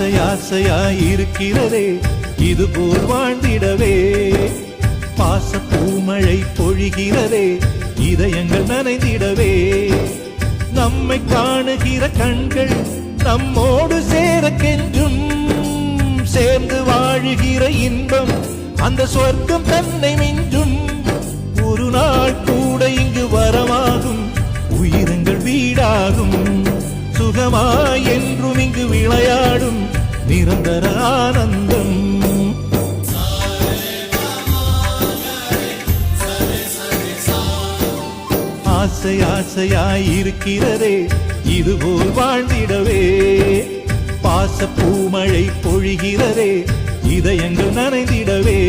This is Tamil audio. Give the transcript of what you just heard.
ஆசையாயிருக்கிறதே இதுபோல் வாழ்ந்திடவே. பாச பூமழை பொழிகிறதே இதயங்கள் நனைந்திடவே. நம்மை காணுகிற கண்கள் நம்மோடு சேர கெஞ்சும். சேர்ந்து வாழுகிற இன்பம் அந்த சொர்க்கம் தன்னை மிஞ்சும். ஒரு நாள் கூட இங்கு வரமாகும் உயிரங்கள் வீடாகும். சுகமாய் என்றும் இங்கு விளையாடும் நிரந்தர ஆனந்தம். ஆசையாயிருக்கிறதே இதுபோல் வாழ்ந்திடவே. பாச பூமழை பொழிகிறதே இதயங்கள் நனைந்திடவே.